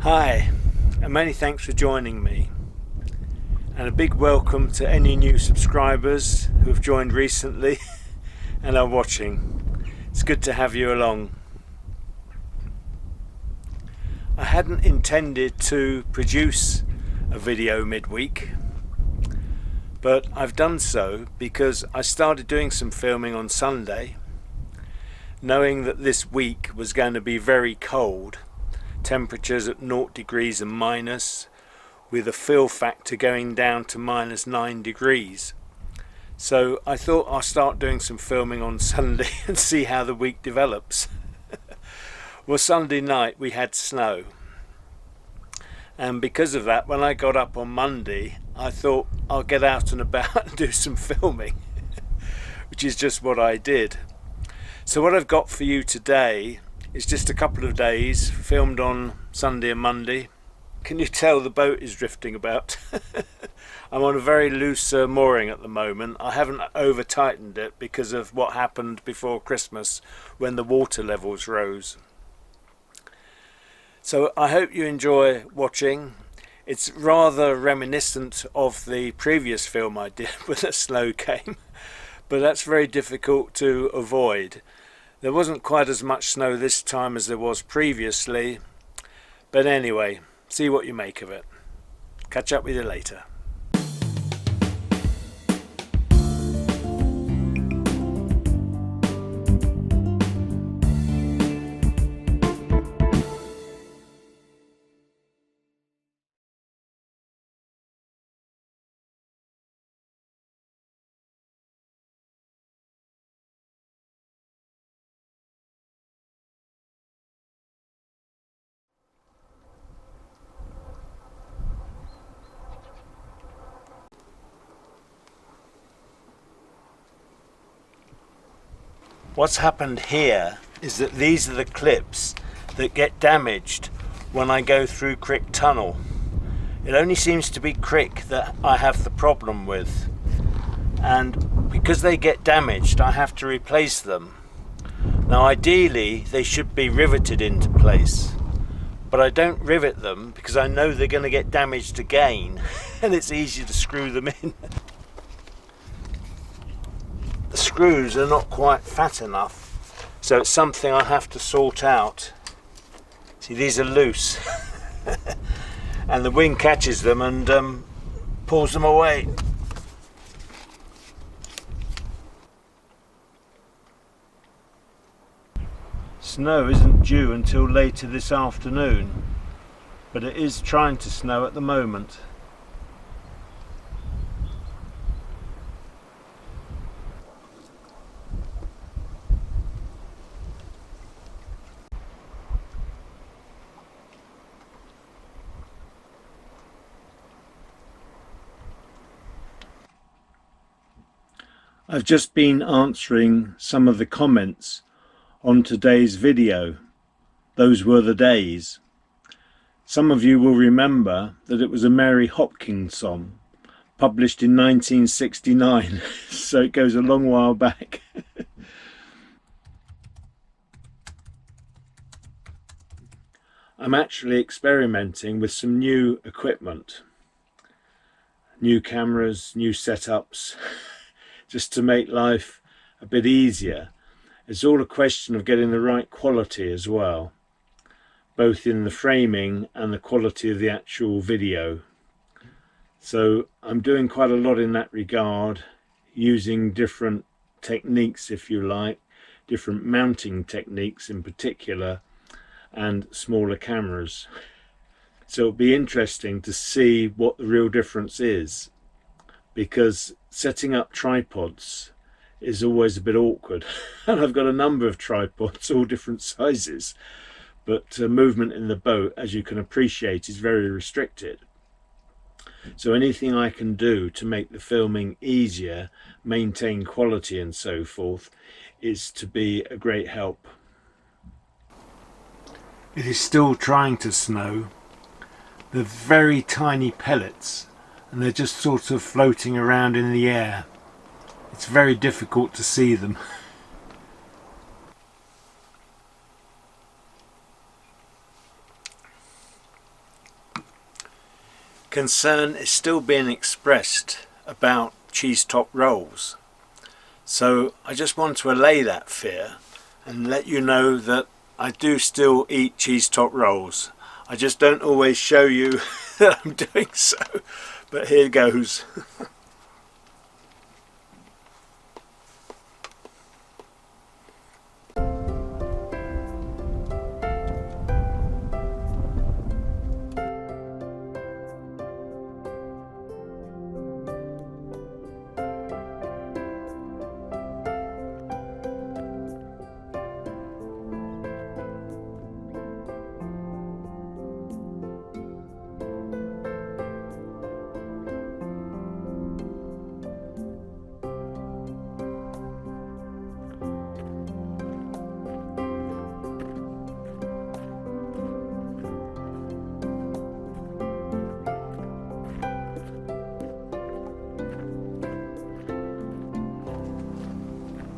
Hi, and many thanks for joining me, and a big welcome to any new subscribers who have joined recently and are watching. It's good to have you along. I hadn't intended to produce a video midweek, but I've done so because I started doing some filming on Sunday, knowing that this week was going to be very cold. Temperatures at 0 degrees and minus, with a fill factor going down to -9 degrees. So I thought I'll start doing some filming on Sunday and see how the week develops. Well, Sunday night we had snow, and because of that, when I got up on Monday, I thought I'll get out and about and do some filming, which is just what I did. So what I've got for you today is just a couple of days filmed on Sunday and Monday. Can you tell the boat is drifting about? I'm on a very loose mooring at the moment. I haven't over tightened it because of what happened before Christmas when the water levels rose. So I hope you enjoy watching. It's rather reminiscent of the previous film I did when the snow came, but that's very difficult to avoid. There wasn't quite as much snow this time as there was previously, but anyway, see what you make of it. Catch up with you later. What's happened here is that these are the clips that get damaged when I go through Crick Tunnel. It only seems to be Crick that I have the problem with, and because they get damaged I have to replace them. Now ideally they should be riveted into place, but I don't rivet them because I know they're going to get damaged again and it's easy to screw them in. The screws are not quite fat enough, so it's something I have to sort out. See, these are loose and the wind catches them and pulls them away. Snow isn't due until later this afternoon, but it is trying to snow at the moment. I've just been answering some of the comments on today's video. Those were the days. Some of you will remember that it was a Mary Hopkins song published in 1969, so it goes a long while back. I'm actually experimenting with some new equipment, new cameras, new setups, just to make life a bit easier. It's all a question of getting the right quality as well, both in the framing and the quality of the actual video. So I'm doing quite a lot in that regard, using different techniques, if you like, different mounting techniques in particular, and smaller cameras. So it'll be interesting to see what the real difference is, because setting up tripods is always a bit awkward. And I've got a number of tripods, all different sizes, but movement in the boat, as you can appreciate, is very restricted. So anything I can do to make the filming easier, maintain quality and so forth, is to be a great help. It is still trying to snow. They're very tiny pellets and they're just sort of floating around in the air. It's very difficult to see them. Concern is still being expressed about cheese top rolls. So I just want to allay that fear and let you know that I do still eat cheese top rolls. I just don't always show you that I'm doing so, but here goes.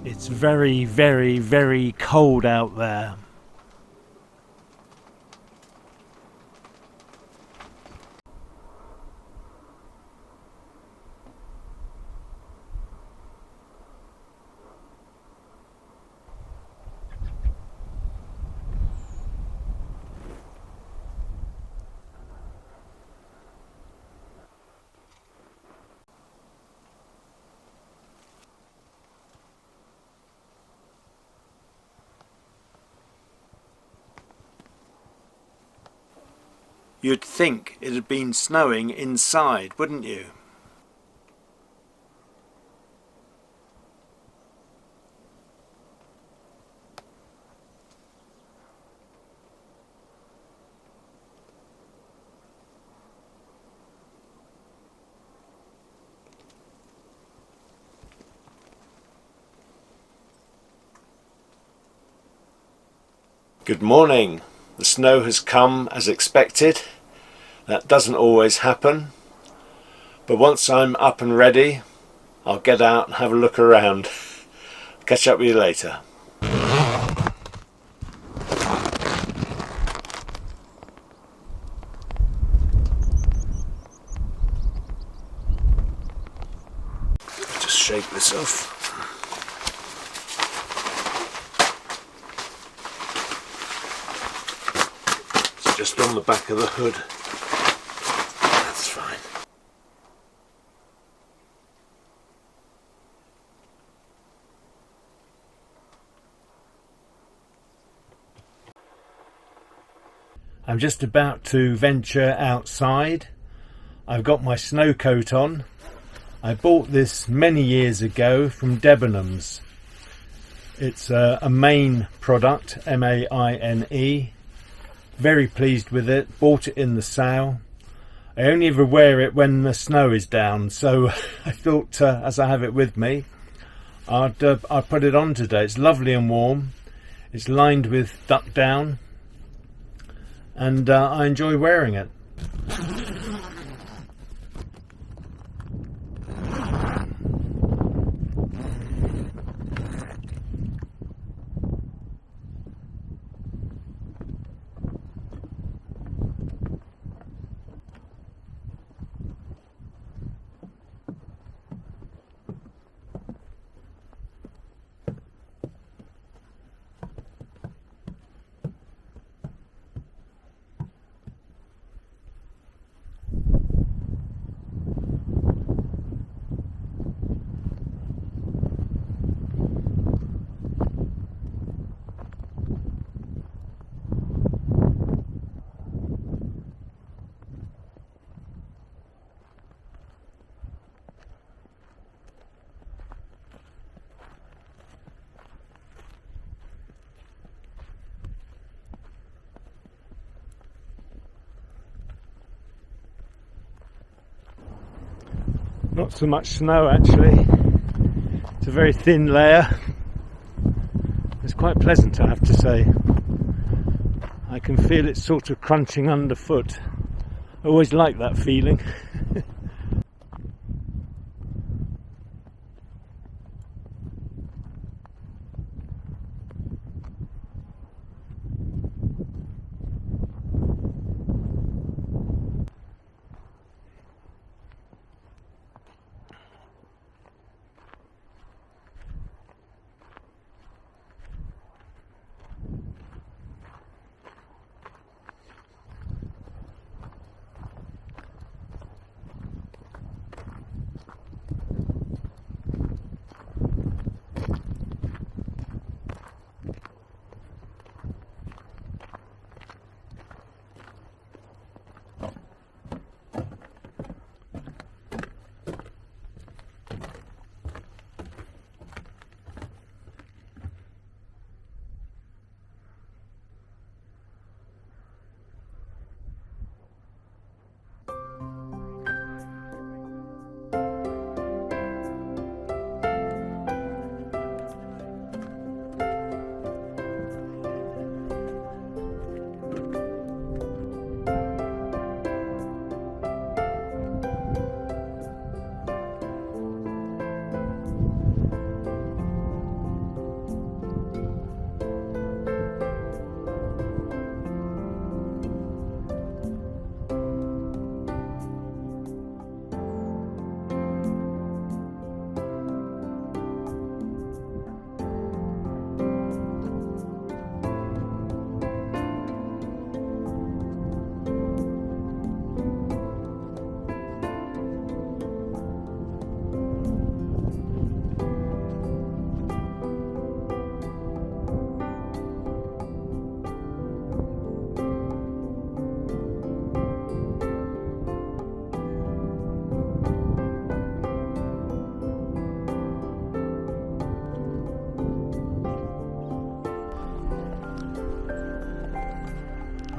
It's very, very, very cold out there. You'd think it had been snowing inside, wouldn't you? Good morning. The snow has come as expected. That doesn't always happen, but once I'm up and ready, I'll get out and have a look around. Catch up with you later. Just shake this off. It's just on the back of the hood. That's fine. I'm just about to venture outside. I've got my snow coat on. I bought this many years ago from Debenhams. It's a Maine product, M-A-I-N-E. Very pleased with it. Bought it in the sale. I only ever wear it when the snow is down, so I thought as I have it with me, I'd put it on today. It's lovely and warm. It's lined with duck down, and I enjoy wearing it. Not so much snow actually, it's a very thin layer. It's quite pleasant, I have to say. I can feel it sort of crunching underfoot. I always like that feeling.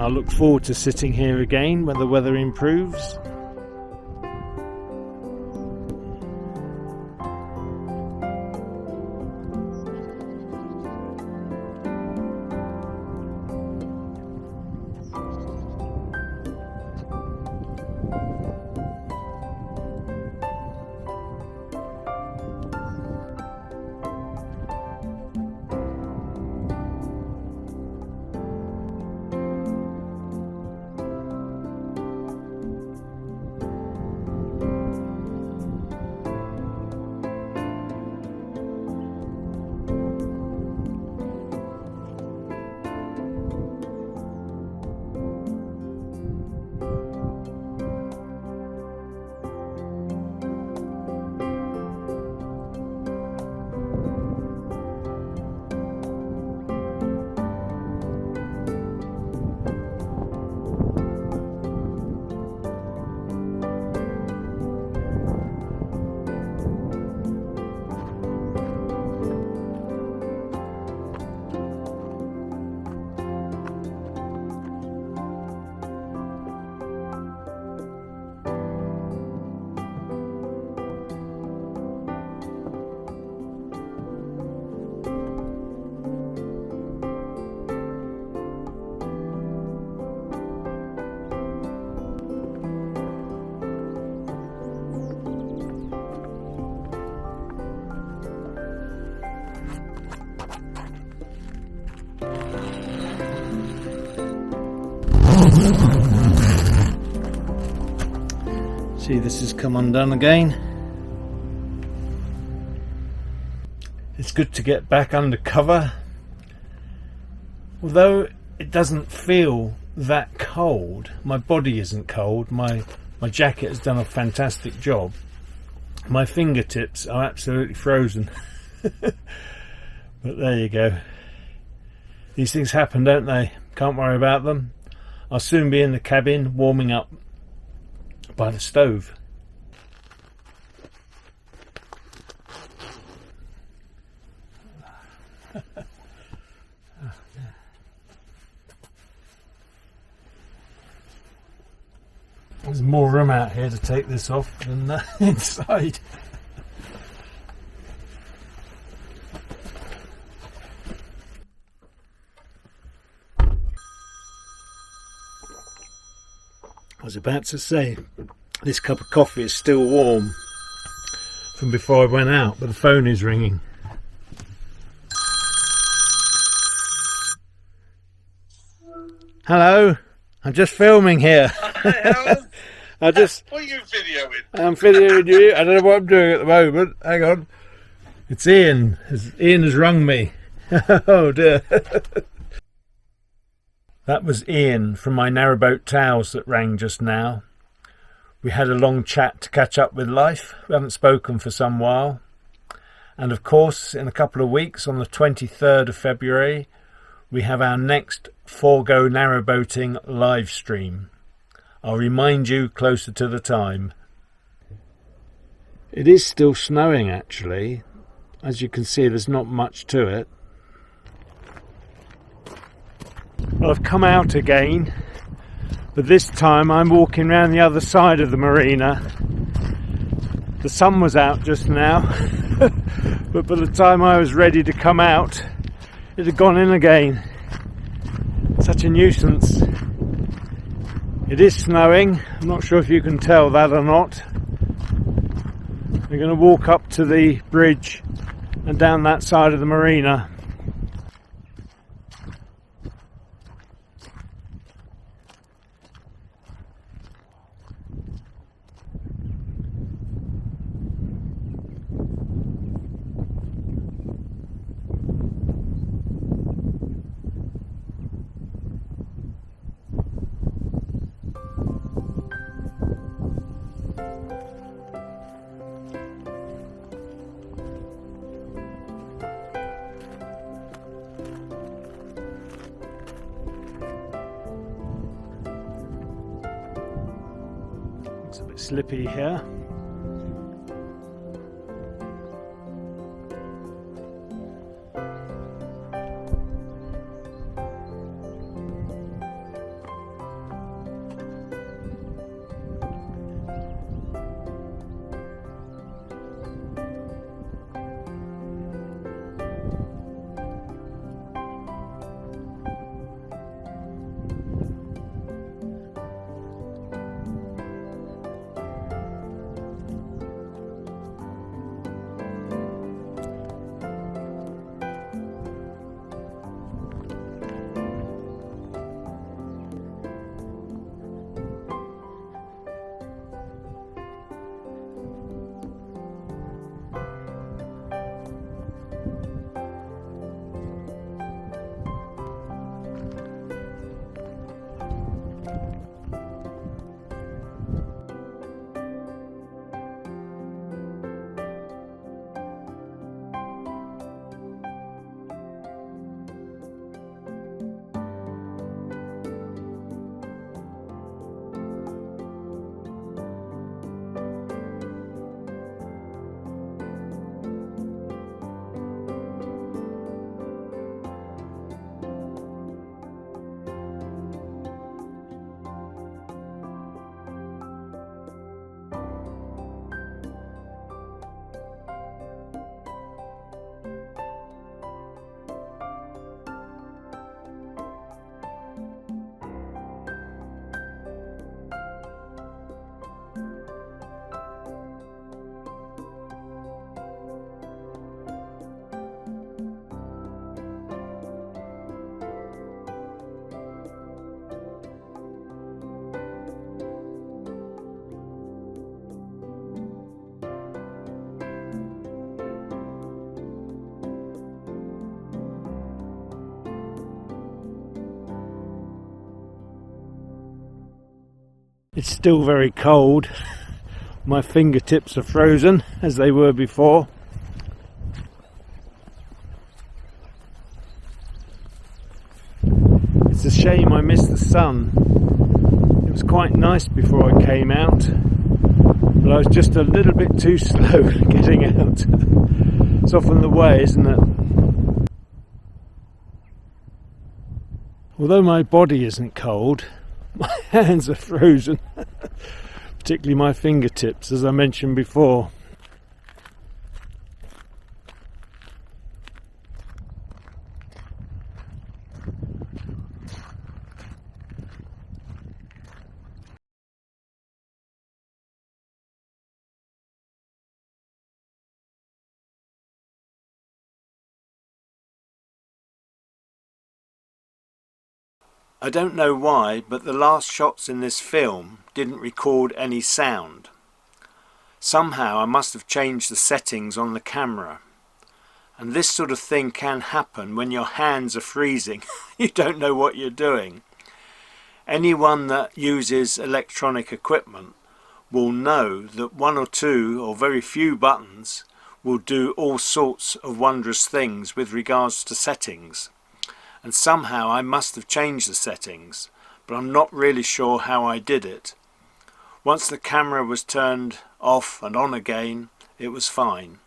I look forward to sitting here again when the weather improves. See, this has come undone again. It's good to get back under cover, although it doesn't feel that cold. My body isn't cold, my jacket has done a fantastic job. My fingertips are absolutely frozen. But there you go. These things happen, don't they? Can't worry about them. I'll soon be in the cabin warming up by the stove. There's more room out here to take this off than inside. I was about to say, this cup of coffee is still warm from before I went out, but the phone is ringing. Hello, I'm just filming here. What are you videoing? I'm videoing you. I don't know what I'm doing at the moment. Hang on. It's Ian. Ian has rung me. Oh dear. That was Ian from my Narrowboat Towels that rang just now. We had a long chat to catch up with life. We haven't spoken for some while. And of course, in a couple of weeks, on the 23rd of February, we have our next Forgo Narrowboating live stream. I'll remind you closer to the time. It is still snowing actually. As you can see, there's not much to it. Well, I've come out again, but this time I'm walking around the other side of the marina. The sun was out just now, but by the time I was ready to come out, it had gone in again. Such a nuisance. It is snowing. I'm not sure if you can tell that or not. We're going to walk up to the bridge and down that side of the marina. It's a bit slippy here. It's still very cold. My fingertips are frozen as they were before. It's a shame I missed the sun. It was quite nice before I came out, but I was just a little bit too slow getting out. It's often the way, isn't it? Although my body isn't cold, my hands are frozen, particularly my fingertips, as I mentioned before. I don't know why, but the last shots in this film didn't record any sound. Somehow I must have changed the settings on the camera. And this sort of thing can happen when your hands are freezing. You don't know what you're doing. Anyone that uses electronic equipment will know that one or two or very few buttons will do all sorts of wondrous things with regards to settings. And somehow I must have changed the settings, but I'm not really sure how I did it. Once the camera was turned off and on again, it was fine.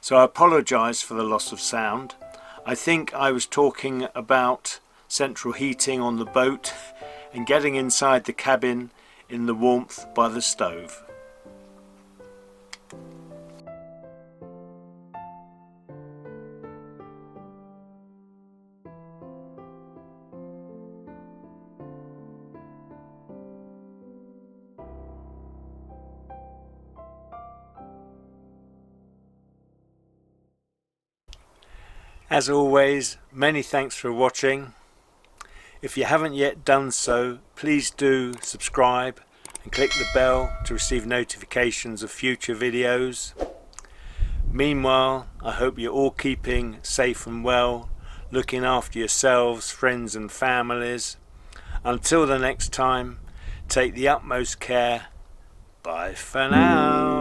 So I apologise for the loss of sound. I think I was talking about central heating on the boat and getting inside the cabin in the warmth by the stove. As always, many thanks for watching. If you haven't yet done so, please do subscribe and click the bell to receive notifications of future videos. Meanwhile, I hope you're all keeping safe and well, looking after yourselves, friends and families. Until the next time, take the utmost care. Bye for now.